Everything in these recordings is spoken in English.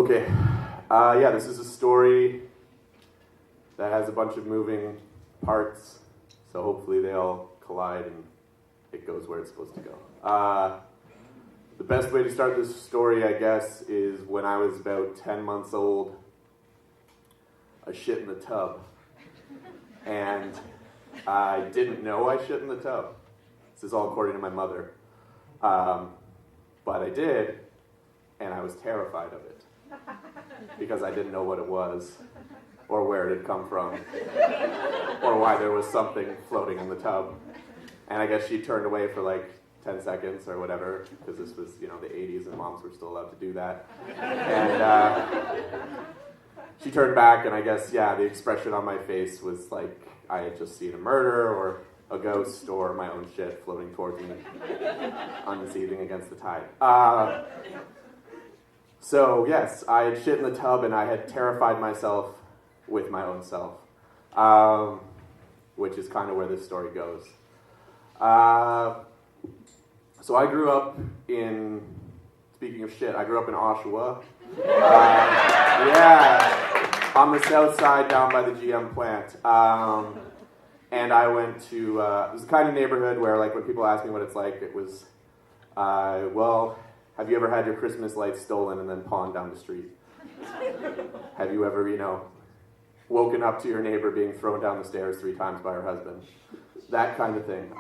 Okay, this is a story that has a bunch of moving parts, so hopefully they all collide and it goes where it's supposed to go. The best way to start this story, I guess, is when I was about 10 months old, I shit in the tub. And I didn't know I shit in the tub. This is all according to my mother. But I did, and I was terrified of it. Because I didn't know what it was, or where it had come from, or why there was something floating in the tub. And I guess she turned away for like 10 seconds or whatever, because this was, the 80s and moms were still allowed to do that. And she turned back, and I guess, the expression on my face was like I had just seen a murder or a ghost or my own shit floating towards me, unseething against the tide. So yes, I had shit in the tub and I had terrified myself with my own self, which is kind of where this story goes. So I grew up in, speaking of shit, I grew up in Oshawa. On the south side down by the GM plant. And I went to, it was the kind of neighborhood where like when people ask me what it's like, it was, have you ever had your Christmas lights stolen and then pawned down the street? Have you ever, woken up to your neighbor being thrown down the stairs 3 times by her husband? That kind of thing.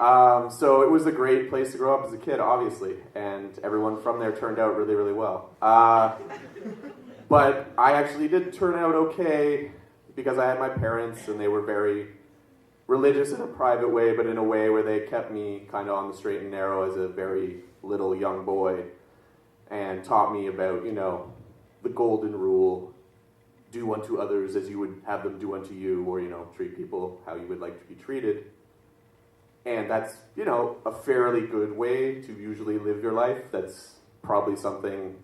So it was a great place to grow up as a kid, obviously, and everyone from there turned out really, really well. But I actually did turn out okay because I had my parents and they were very religious in a private way, but in a way where they kept me kind of on the straight and narrow as a very little young boy and taught me about, the golden rule, do unto others as you would have them do unto you, or, treat people how you would like to be treated. And that's, a fairly good way to usually live your life. That's probably something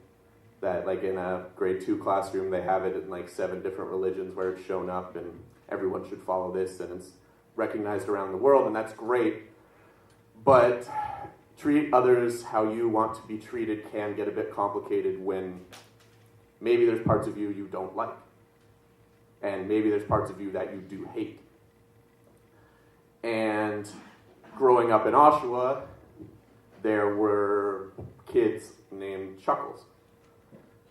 that, like, in a grade 2 classroom, they have it in, like, 7 different religions where it's shown up, and everyone should follow this, and it's recognized around the world, and that's great. But treat others how you want to be treated can get a bit complicated when maybe there's parts of you you don't like. And maybe there's parts of you that you do hate. And growing up in Oshawa, there were kids named Chuckles.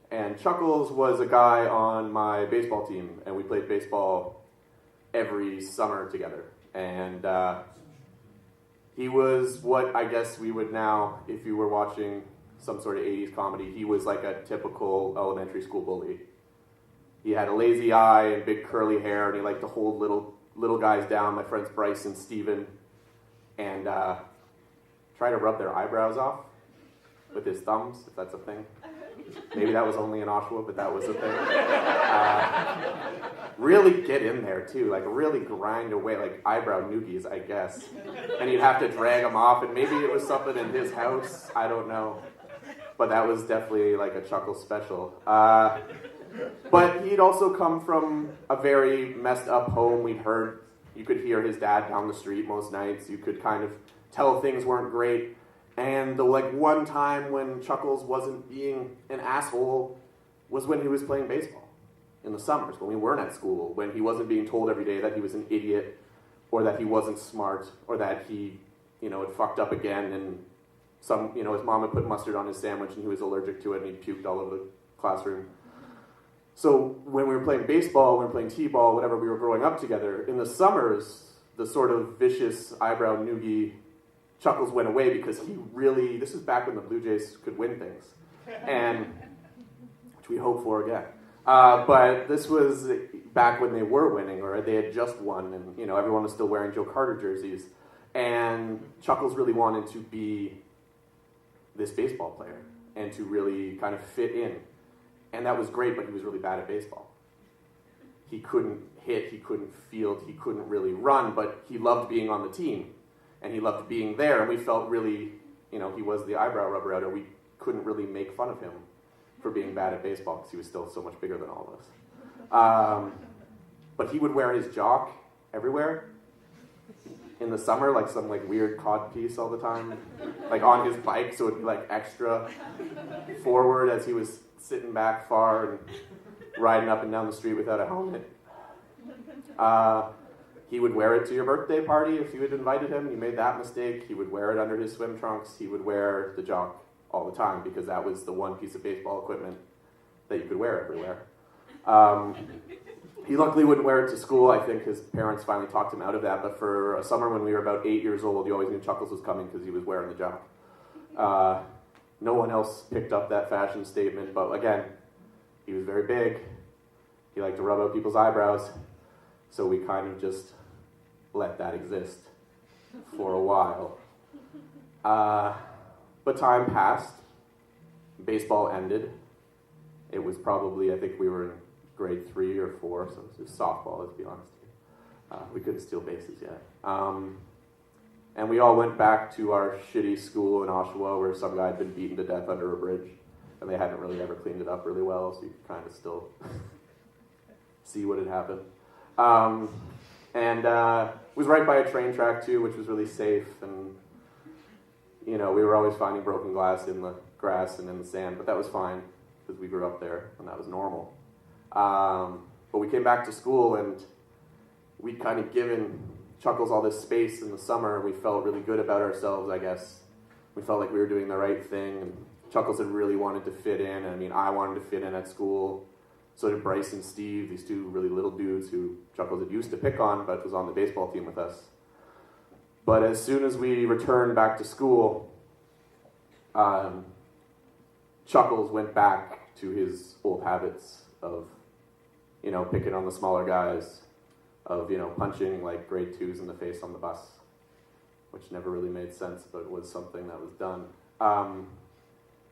And Chuckles was a guy on my baseball team, and we played baseball every summer together. And he was what I guess we would now, if you were watching some sort of 80s comedy, he was like a typical elementary school bully. He had a lazy eye and big curly hair, and he liked to hold little guys down, my friends Bryce and Steven, and try to rub their eyebrows off with his thumbs, if that's a thing. Maybe that was only in Oshawa, but that was a thing. Really get in there, too. Like, really grind away, like eyebrow noogies, I guess. And you'd have to drag them off, and maybe it was something in his house. I don't know. But that was definitely, like, a Chuckle special. But he'd also come from a very messed up home. You could hear his dad down the street most nights. You could kind of tell things weren't great. And the one time when Chuckles wasn't being an asshole was when he was playing baseball in the summers, when we weren't at school, when he wasn't being told every day that he was an idiot or that he wasn't smart or that he, had fucked up again and his mom had put mustard on his sandwich and he was allergic to it and he puked all over the classroom. So when we were playing baseball, when we were playing t-ball, whatever, we were growing up together. In the summers, the sort of vicious eyebrow noogie Chuckles went away because this is back when the Blue Jays could win things, and which we hope for again. But this was back when they were winning, or they had just won, and everyone was still wearing Joe Carter jerseys. And Chuckles really wanted to be this baseball player and to really kind of fit in. And that was great, but he was really bad at baseball. He couldn't hit, he couldn't field, he couldn't really run, but he loved being on the team. And he loved being there, and we felt really, he was the eyebrow rubber outer. We couldn't really make fun of him for being bad at baseball because he was still so much bigger than all of us. But he would wear his jock everywhere. in the summer, like some like weird cod piece all the time, like on his bike, so it'd be like extra forward as he was sitting back far and riding up and down the street without a helmet. He would wear it to your birthday party if you had invited him. You made that mistake. He would wear it under his swim trunks. He would wear the jock all the time because that was the one piece of baseball equipment that you could wear everywhere. He luckily wouldn't wear it to school. I think his parents finally talked him out of that. But for a summer when we were about 8 years old, you always knew Chuckles was coming because he was wearing the jock. No one else picked up that fashion statement. But again, he was very big. He liked to rub out people's eyebrows. So we kind of just let that exist for a while. But time passed. Baseball ended. It was probably, I think we were in grade 3 or 4, so it was softball, let's be honest. We couldn't steal bases yet. And we all went back to our shitty school in Oshawa where some guy had been beaten to death under a bridge, and they hadn't really ever cleaned it up really well, so you could kind of still see what had happened. And it was right by a train track too, which was really safe, and you know, we were always finding broken glass in the grass and in the sand, but that was fine because we grew up there and that was normal. But we came back to school and we'd kind of given Chuckles all this space in the summer, and we felt really good about ourselves, I guess. We felt like we were doing the right thing, and Chuckles had really wanted to fit in. I mean, I wanted to fit in at school. So did Bryce and Steve, these two really little dudes who Chuckles had used to pick on, but was on the baseball team with us. But as soon as we returned back to school, Chuckles went back to his old habits of, you know, picking on the smaller guys, of, you know, punching like grade 2s in the face on the bus, which never really made sense, but it was something that was done.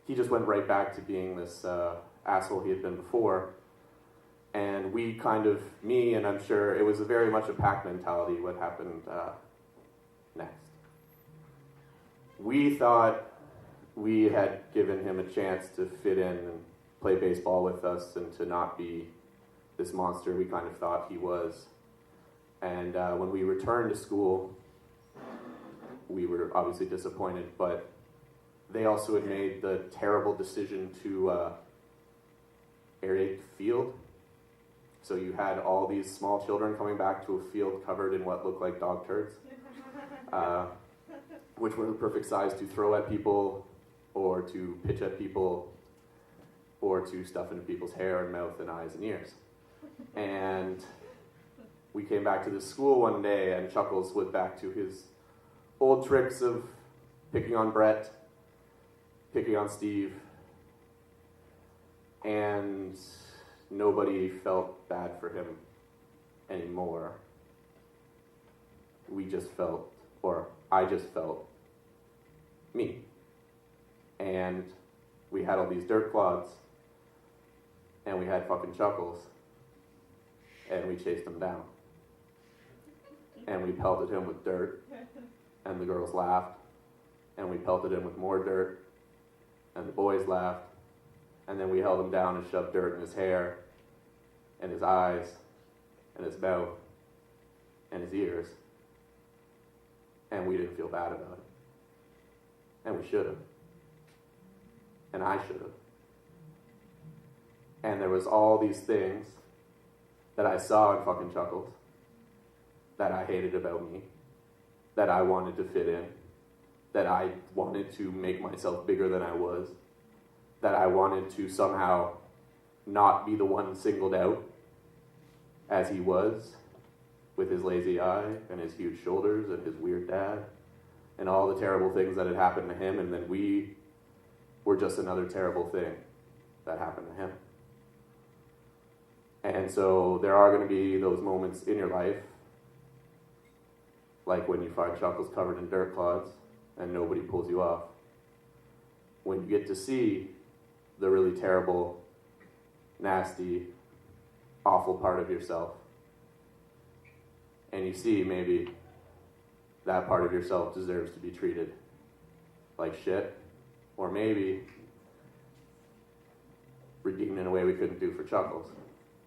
He just went right back to being this asshole he had been before. And we kind of, me and I'm sure it was very much a pack mentality what happened next. We thought we had given him a chance to fit in and play baseball with us and to not be this monster we kind of thought he was. And when we returned to school, we were obviously disappointed, but they also had made the terrible decision to aerate the field. So you had all these small children coming back to a field covered in what looked like dog turds, which were the perfect size to throw at people or to pitch at people or to stuff into people's hair and mouth and eyes and ears. And we came back to the school one day and Chuckles went back to his old tricks of picking on Brett, picking on Steve, and nobody felt bad for him anymore. We just felt, or I just felt, me. And we had all these dirt clods, and we had fucking Chuckles, and we chased him down. And we pelted him with dirt, and the girls laughed, and we pelted him with more dirt, and the boys laughed, and then we held him down and shoved dirt in his hair, and his eyes, and his mouth, and his ears, and we didn't feel bad about it. And we should have. And I should have. And there was all these things that I saw in fucking Chuckles that I hated about me, that I wanted to fit in, that I wanted to make myself bigger than I was, that I wanted to somehow not be the one singled out as he was, with his lazy eye and his huge shoulders and his weird dad and all the terrible things that had happened to him, and then we were just another terrible thing that happened to him. And so there are going to be those moments in your life, like when you find Chuckles covered in dirt clods and nobody pulls you off, when you get to see the really terrible, nasty, awful part of yourself, and you see maybe that part of yourself deserves to be treated like shit, or maybe redeemed in a way we couldn't do for Chuckles.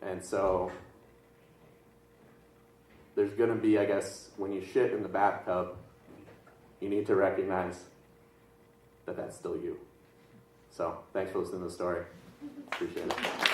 And so there's going to be, I guess, when you shit in the bathtub, you need to recognize that that's still you. So, thanks for listening to the story. Appreciate it.